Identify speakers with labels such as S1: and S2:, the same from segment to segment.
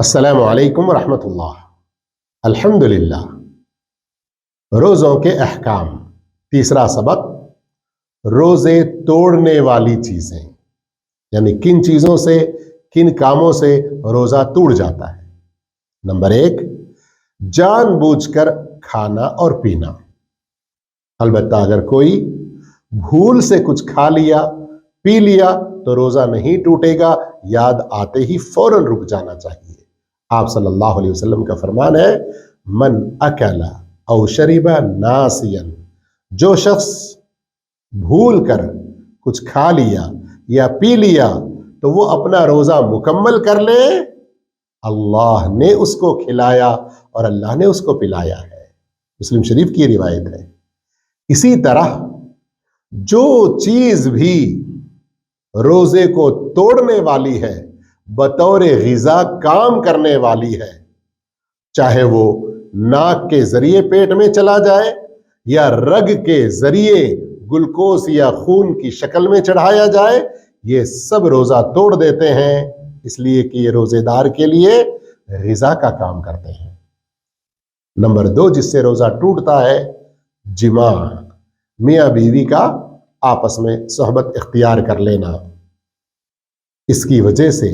S1: السلام علیکم ورحمۃ اللہ۔ الحمدللہ، روزوں کے احکام۔ تیسرا سبق، روزے توڑنے والی چیزیں، یعنی کن چیزوں سے، کن کاموں سے روزہ ٹوٹ جاتا ہے۔ نمبر 1، جان بوجھ کر کھانا اور پینا۔ البتہ اگر کوئی بھول سے کچھ کھا لیا، پی لیا تو روزہ نہیں ٹوٹے گا، یاد آتے ہی فوراً رک جانا چاہیے۔ آپ صلی اللہ علیہ وسلم کا فرمان ہے، من اکل او شرب ناسیا، جو شخص بھول کر کچھ کھا لیا یا پی لیا تو وہ اپنا روزہ مکمل کر لے، اللہ نے اس کو کھلایا اور اللہ نے اس کو پلایا ہے۔ مسلم شریف کی روایت ہے۔ اسی طرح جو چیز بھی روزے کو توڑنے والی ہے، بطور غذا کام کرنے والی ہے، چاہے وہ ناک کے ذریعے پیٹ میں چلا جائے یا رگ کے ذریعے گلوکوز یا خون کی شکل میں چڑھایا جائے، یہ سب روزہ توڑ دیتے ہیں، اس لیے کہ یہ روزے دار کے لیے غذا کا کام کرتے ہیں۔ نمبر 2، جس سے روزہ ٹوٹتا ہے، جماع، میاں بیوی کا آپس میں صحبت اختیار کر لینا۔ اس کی وجہ سے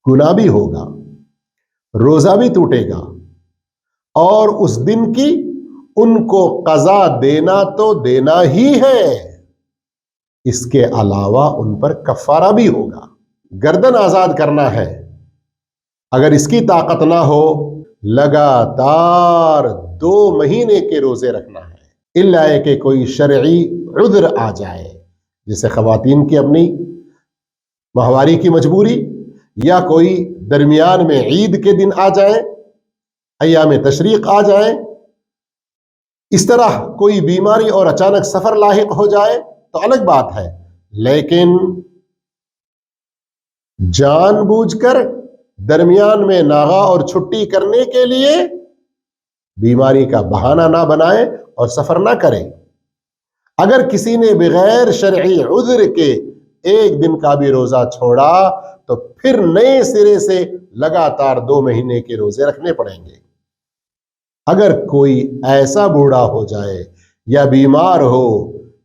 S1: گناہ بھی ہوگا، روزہ بھی ٹوٹے گا، اور اس دن کی ان کو قضا دینا تو دینا ہی ہے، اس کے علاوہ ان پر کفارہ بھی ہوگا۔ گردن آزاد کرنا ہے، اگر اس کی طاقت نہ ہو، لگاتار 2 مہینے کے روزے رکھنا ہے، الا ہے کہ کوئی شرعی عذر آ جائے، جیسے خواتین کی اپنی ماہواری کی مجبوری، یا کوئی درمیان میں عید کے دن آ جائے، ایام تشریق آ جائے، اس طرح کوئی بیماری اور اچانک سفر لاحق ہو جائے تو الگ بات ہے، لیکن جان بوجھ کر درمیان میں ناغہ اور چھٹی کرنے کے لیے بیماری کا بہانہ نہ بنائے اور سفر نہ کرے۔ اگر کسی نے بغیر شرعی عذر کے 1 دن کا بھی روزہ چھوڑا تو پھر نئے سرے سے لگاتار 2 مہینے کے روزے رکھنے پڑیں گے۔ اگر کوئی ایسا بوڑھا ہو جائے یا بیمار ہو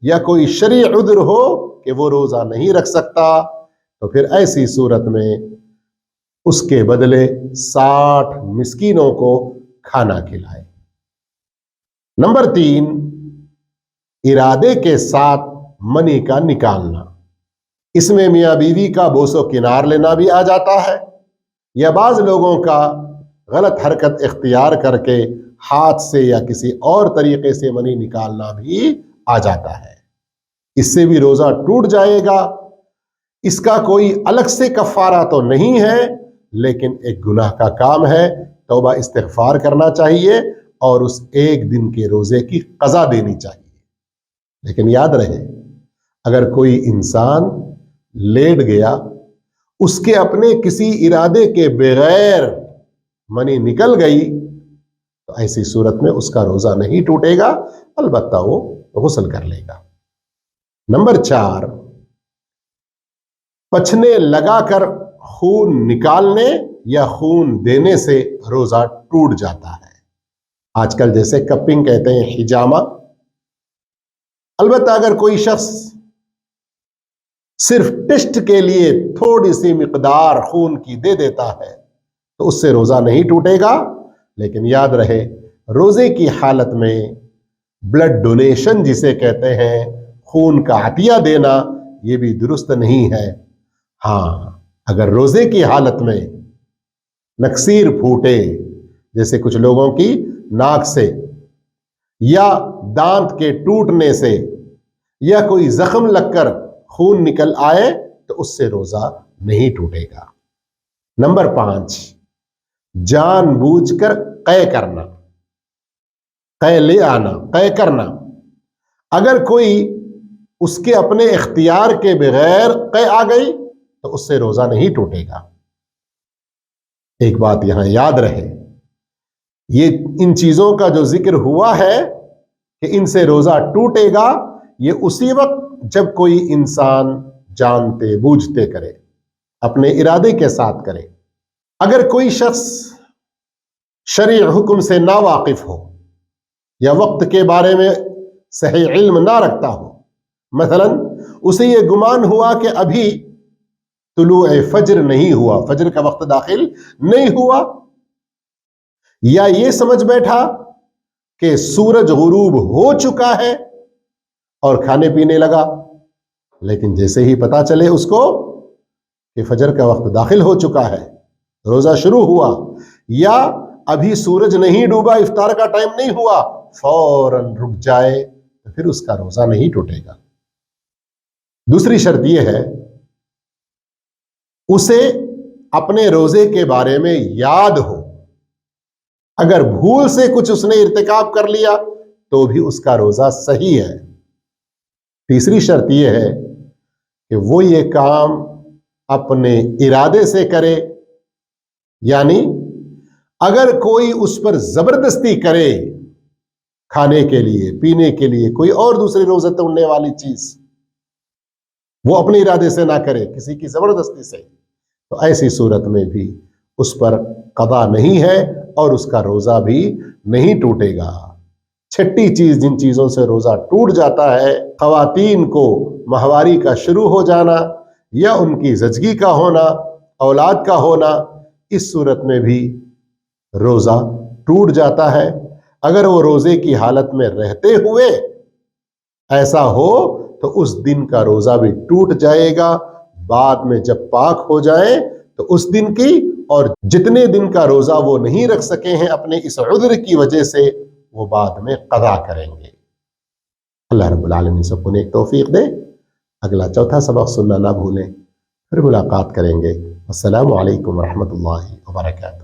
S1: یا کوئی شرعی عذر ہو کہ وہ روزہ نہیں رکھ سکتا تو پھر ایسی صورت میں اس کے بدلے 60 مسکینوں کو کھانا کھلائے۔ نمبر 3، ارادے کے ساتھ منی کا نکالنا۔ اس میں میاں بیوی کا بوس و کنار لینا بھی آ جاتا ہے، یا بعض لوگوں کا غلط حرکت اختیار کر کے ہاتھ سے یا کسی اور طریقے سے منی نکالنا بھی آ جاتا ہے۔ اس سے بھی روزہ ٹوٹ جائے گا۔ اس کا کوئی الگ سے کفارہ تو نہیں ہے، لیکن ایک گناہ کا کام ہے، توبہ استغفار کرنا چاہیے اور اس 1 دن کے روزے کی قضا دینی چاہیے۔ لیکن یاد رہے، اگر کوئی انسان لیٹ گیا، اس کے اپنے کسی ارادے کے بغیر منی نکل گئی، تو ایسی صورت میں اس کا روزہ نہیں ٹوٹے گا، البتہ وہ غسل کر لے گا۔ نمبر 4، پچھنے لگا کر خون نکالنے یا خون دینے سے روزہ ٹوٹ جاتا ہے۔ آج کل جیسے کپنگ کہتے ہیں، حجامہ۔ البتہ اگر کوئی شخص صرف ٹیسٹ کے لیے تھوڑی سی مقدار خون کی دے دیتا ہے تو اس سے روزہ نہیں ٹوٹے گا، لیکن یاد رہے، روزے کی حالت میں بلڈ ڈونیشن جسے کہتے ہیں، خون کا عطیہ دینا، یہ بھی درست نہیں ہے۔ ہاں، اگر روزے کی حالت میں نکسیر پھوٹے، جیسے کچھ لوگوں کی ناک سے یا دانت کے ٹوٹنے سے یا کوئی زخم لگ کر خون نکل آئے تو اس سے روزہ نہیں ٹوٹے گا۔ نمبر 5، جان بوجھ کر قے کرنا، قے لے آنا، قے کرنا۔ اگر کوئی اس کے اپنے اختیار کے بغیر قے آ گئی تو اس سے روزہ نہیں ٹوٹے گا۔ ایک بات یہاں یاد رہے، یہ ان چیزوں کا جو ذکر ہوا ہے کہ ان سے روزہ ٹوٹے گا، یہ اسی وقت جب کوئی انسان جانتے بوجھتے کرے، اپنے ارادے کے ساتھ کرے۔ اگر کوئی شخص شرعی حکم سے نا واقف ہو یا وقت کے بارے میں صحیح علم نہ رکھتا ہو، مثلا اسے یہ گمان ہوا کہ ابھی طلوع فجر نہیں ہوا، فجر کا وقت داخل نہیں ہوا، یا یہ سمجھ بیٹھا کہ سورج غروب ہو چکا ہے اور کھانے پینے لگا، لیکن جیسے ہی پتا چلے اس کو کہ فجر کا وقت داخل ہو چکا ہے، روزہ شروع ہوا، یا ابھی سورج نہیں ڈوبا، افطار کا ٹائم نہیں ہوا، فوراً رک جائے تو پھر اس کا روزہ نہیں ٹوٹے گا۔ دوسری شرط یہ ہے اسے اپنے روزے کے بارے میں یاد ہو، اگر بھول سے کچھ اس نے ارتکاب کر لیا تو بھی اس کا روزہ صحیح ہے۔ تیسری شرط یہ ہے کہ وہ یہ کام اپنے ارادے سے کرے، یعنی اگر کوئی اس پر زبردستی کرے کھانے کے لیے، پینے کے لیے، کوئی اور دوسری روزے توڑنے والی چیز، وہ اپنے ارادے سے نہ کرے، کسی کی زبردستی سے، تو ایسی صورت میں بھی اس پر قضا نہیں ہے اور اس کا روزہ بھی نہیں ٹوٹے گا۔ چھٹی چیز جن چیزوں سے روزہ ٹوٹ جاتا ہے، خواتین کو ماہواری کا شروع ہو جانا یا ان کی زچگی کا ہونا، اولاد کا ہونا، اس صورت میں بھی روزہ ٹوٹ جاتا ہے۔ اگر وہ روزے کی حالت میں رہتے ہوئے ایسا ہو تو اس دن کا روزہ بھی ٹوٹ جائے گا، بعد میں جب پاک ہو جائیں تو اس دن کی اور جتنے دن کا روزہ وہ نہیں رکھ سکے ہیں اپنے اس عذر کی وجہ سے، وہ بعد میں قضا کریں گے۔ اللہ رب العالمین سب کو نیک توفیق دے۔ اگلا چوتھا سبق سننا نہ بھولیں، پھر ملاقات کریں گے۔ السلام علیکم ورحمۃ اللہ وبرکاتہ۔